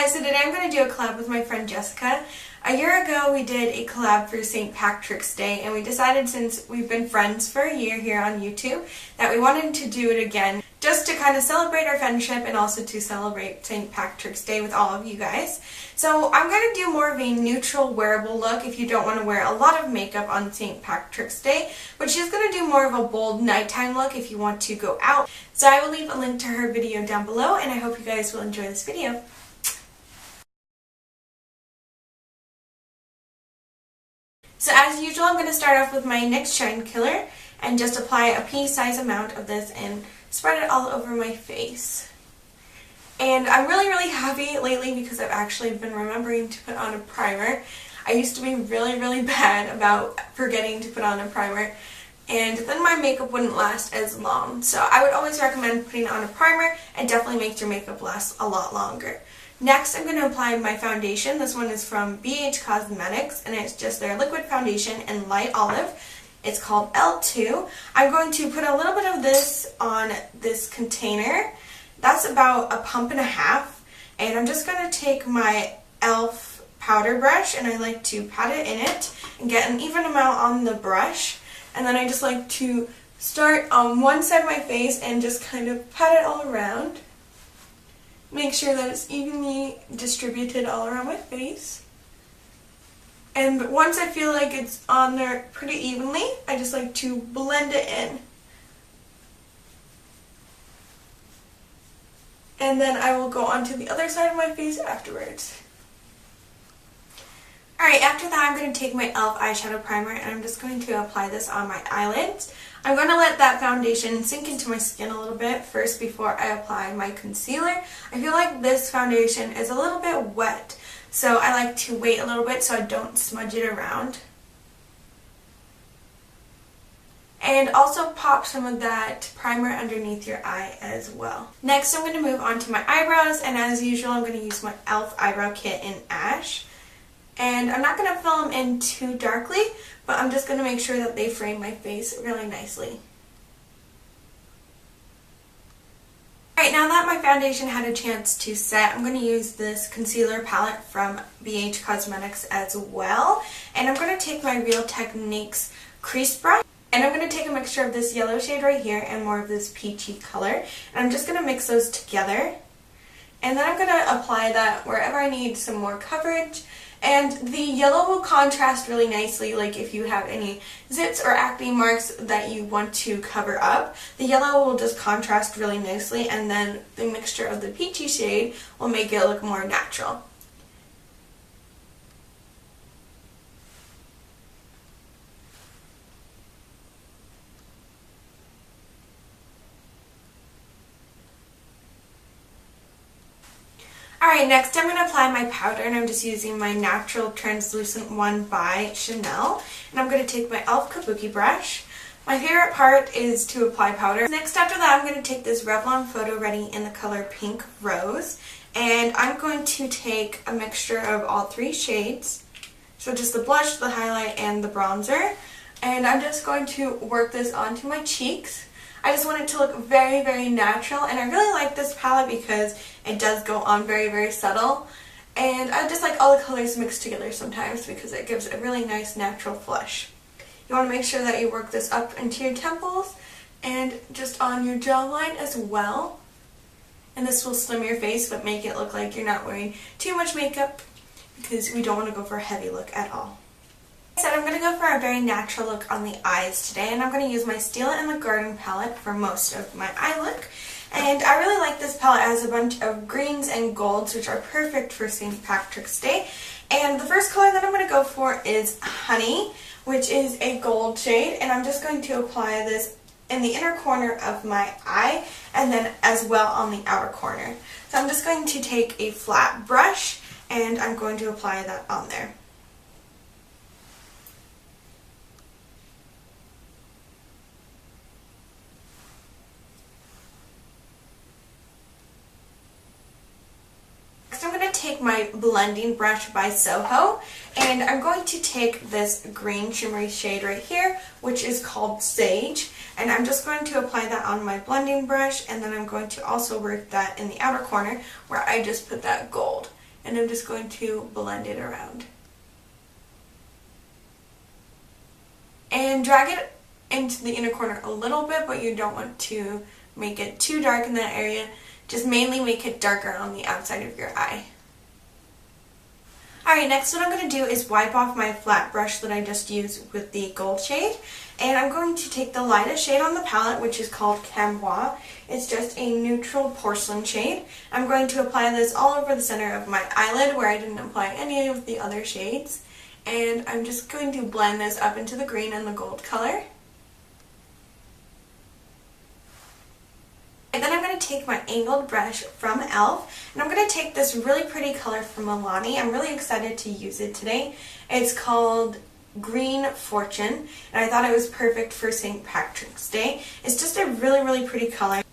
guys, so today I'm going to do a collab with my friend Jessica. A year ago we did a collab for St. Patrick's Day, and we decided, since we've been friends for a year here on YouTube, that we wanted to do it again just to kind of celebrate our friendship and also to celebrate St. Patrick's Day with all of you guys. So I'm going to do more of a neutral wearable look if you don't want to wear a lot of makeup on St. Patrick's Day, but she's going to do more of a bold nighttime look if you want to go out. So I will leave a link to her video down below, and I hope you guys will enjoy this video. So as usual, I'm going to start off with my NYX Shine Killer and just apply a pea-size amount of this and spread it all over my face. And I'm really happy lately because I've actually been remembering to put on a primer. I used to be really bad about forgetting to put on a primer, and then my makeup wouldn't last as long. So I would always recommend putting on a primer. It definitely makes your makeup last a lot longer. Next, I'm going to apply my foundation. This one is from BH Cosmetics, and it's just their liquid foundation in light olive. It's called L2. I'm going to put a little bit of this on this container. That's about a pump and a half. And I'm just going to take my e.l.f. powder brush, and I like to pat it in it and get an even amount on the brush. And then I just like to start on one side of my face and just kind of pat it all around. Make sure that it's evenly distributed all around my face. And once I feel like it's on there pretty evenly, I just like to blend it in. And then I will go on to the other side of my face afterwards. Alright, after that I'm going to take my e.l.f. eyeshadow primer, and I'm just going to apply this on my eyelids. I'm going to let that foundation sink into my skin a little bit first before I apply my concealer. I feel like this foundation is a little bit wet, so I like to wait a little bit so I don't smudge it around. And also pop some of that primer underneath your eye as well. Next, I'm going to move on to my eyebrows, and as usual I'm going to use my e.l.f. eyebrow kit in Ash. And I'm not going to fill them in too darkly, but I'm just going to make sure that they frame my face really nicely. Alright, now that my foundation had a chance to set, I'm going to use this concealer palette from BH Cosmetics as well. And I'm going to take my Real Techniques crease brush, and I'm going to take a mixture of this yellow shade right here and more of this peachy color. And I'm just going to mix those together. And then I'm going to apply that wherever I need some more coverage. And the yellow will contrast really nicely, like if you have any zits or acne marks that you want to cover up. The yellow will just contrast really nicely, and then the mixture of the peachy shade will make it look more natural. Alright, next I'm going to apply my powder, and I'm just using my Natural Translucent one by Chanel. And I'm going to take my e.l.f. Kabuki brush. My favorite part is to apply powder. Next, after that, I'm going to take this Revlon Photo Ready in the color Pink Rose. And I'm going to take a mixture of all three shades. So just the blush, the highlight, and the bronzer. And I'm just going to work this onto my cheeks. I just want it to look very natural, and I really like this palette because it does go on very subtle, and I just like all the colors mixed together sometimes because it gives a really nice natural flush. You want to make sure that you work this up into your temples and just on your jawline as well, and this will slim your face but make it look like you're not wearing too much makeup because we don't want to go for a heavy look at all. So I'm going to go for a very natural look on the eyes today, and I'm going to use my Steal It in the Garden palette for most of my eye look. And I really like this palette. It has a bunch of greens and golds, which are perfect for St. Patrick's Day. And the first color that I'm going to go for is Honey, which is a gold shade, and I'm just going to apply this in the inner corner of my eye and then as well on the outer corner. So I'm just going to take a flat brush, and I'm going to apply that on there. I'm going to take my blending brush by Soho, and I'm going to take this green shimmery shade right here, which is called Sage, and I'm just going to apply that on my blending brush, and then I'm going to also work that in the outer corner where I just put that gold. and I'm just going to blend it around. And drag it into the inner corner a little bit, but you don't want to make it too dark in that area. Just mainly make it darker on the outside of your eye. Alright, next what I'm going to do is wipe off my flat brush that I just used with the gold shade. And I'm going to take the lightest shade on the palette, which is called Cambois. It's just a neutral porcelain shade. I'm going to apply this all over the center of my eyelid where I didn't apply any of the other shades. And I'm just going to blend this up into the green and the gold color. And then I'm going to take my angled brush from e.l.f. and I'm going to take this really pretty color from Milani. I'm really excited to use it today. It's called Green Fortune, and I thought it was perfect for St. Patrick's Day. It's just a really pretty color.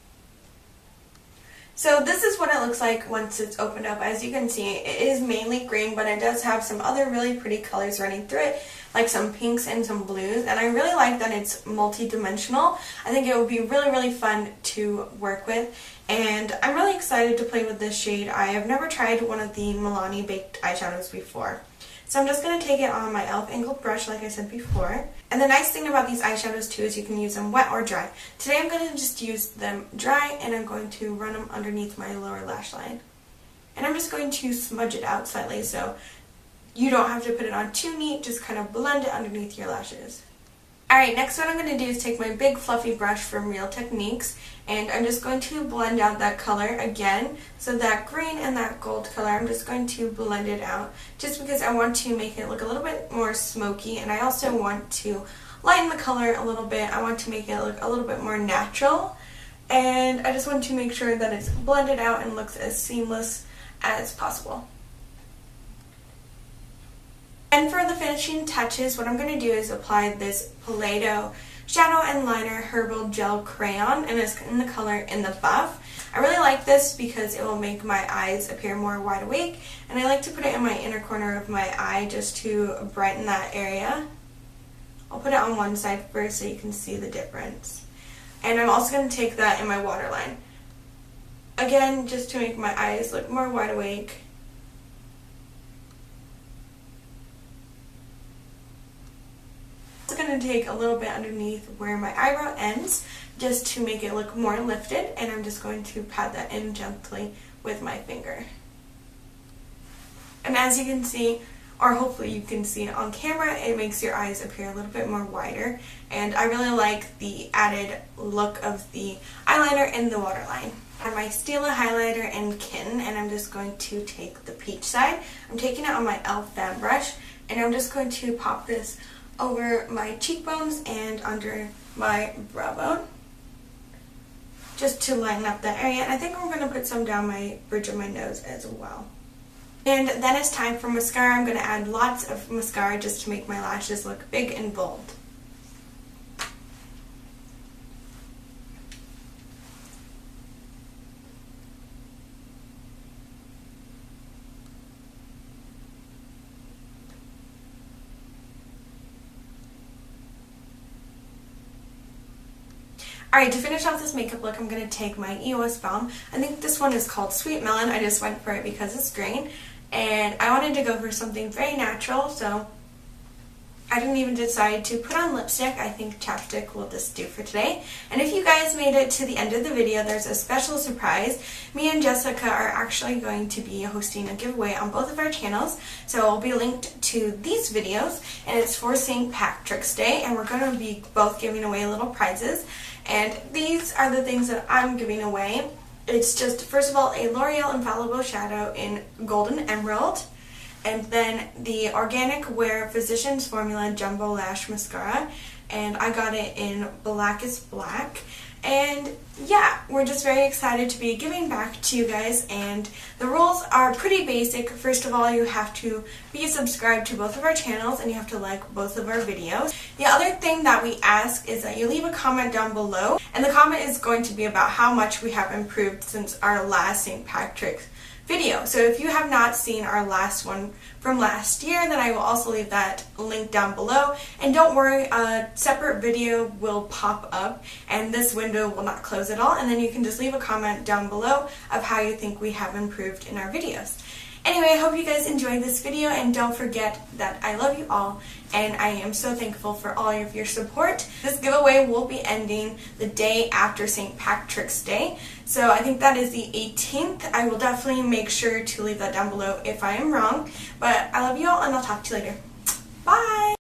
So this is what it looks like once it's opened up. As you can see, it is mainly green, but it does have some other really pretty colors running through it, like some pinks and some blues, and I really like that it's multi-dimensional. I think it would be really fun to work with, and I'm really excited to play with this shade. I have never tried one of the Milani baked eyeshadows before. So I'm just going to take it on my e.l.f. angled brush like I said before. And the nice thing about these eyeshadows too is you can use them wet or dry. Today I'm going to just use them dry, and I'm going to run them underneath my lower lash line. And I'm just going to smudge it out slightly so you don't have to put it on too neat, just kind of blend it underneath your lashes. Alright, next what I'm going to do is take my big fluffy brush from Real Techniques, and I'm just going to blend out that color again. So that green and that gold color, I'm just going to blend it out just because I want to make it look a little bit more smoky, and I also want to lighten the color a little bit. I want to make it look a little bit more natural, and I just want to make sure that it's blended out and looks as seamless as possible. And for the finishing touches, what I'm going to do is apply this Play-Doh Shadow and Liner Herbal Gel Crayon, and it's in the color In the Buff. I really like this because it will make my eyes appear more wide awake, and I like to put it in my inner corner of my eye just to brighten that area. I'll put it on one side first so you can see the difference. And I'm also going to take that in my waterline. Again, just to make my eyes look more wide awake. I'm going to take a little bit underneath where my eyebrow ends just to make it look more lifted, and I'm just going to pat that in gently with my finger. And as you can see, or hopefully you can see it on camera, it makes your eyes appear a little bit more wider, and I really like the added look of the eyeliner in the waterline. I have my Stila highlighter in Kitten, and I'm just going to take the peach side. I'm taking it on my e.l.f. fan brush, and I'm just going to pop this over my cheekbones and under my brow bone, just to lighten up that area. And I think I'm going to put some down my bridge of my nose as well. And then it's time for mascara. I'm going to add lots of mascara just to make my lashes look big and bold. Alright, to finish off this makeup look, I'm going to take my EOS balm. I think this one is called Sweet Melon. I just went for it because it's green, and I wanted to go for something very natural, so I didn't even decide to put on lipstick. I think chapstick will just do for today. And if you guys made it to the end of the video, there's a special surprise. Me and Jessica are actually going to be hosting a giveaway on both of our channels, so it'll be linked to these videos, and it's for St. Patrick's Day, and we're going to be both giving away little prizes. And these are the things that I'm giving away. It's just, first of all, a L'Oreal Infallible Shadow in Golden Emerald, and then the Organic Wear Physicians Formula Jumbo Lash Mascara, and I got it in Blackest Black. And yeah, we're just very excited to be giving back to you guys, and the rules are pretty basic. First of all, you have to be subscribed to both of our channels, and you have to like both of our videos. The other thing that we ask is that you leave a comment down below, and the comment is going to be about how much we have improved since our last St. Patrick's video. So if you have not seen our last one from last year, then I will also leave that link down below. And don't worry, a separate video will pop up, and this window will not close at all, and then you can just leave a comment down below of how you think we have improved in our videos. Anyway, I hope you guys enjoyed this video, and don't forget that I love you all and I am so thankful for all of your support. This giveaway will be ending the day after St. Patrick's Day, so I think that is the 18th. I will definitely make sure to leave that down below if I am wrong, but I love you all and I'll talk to you later. Bye!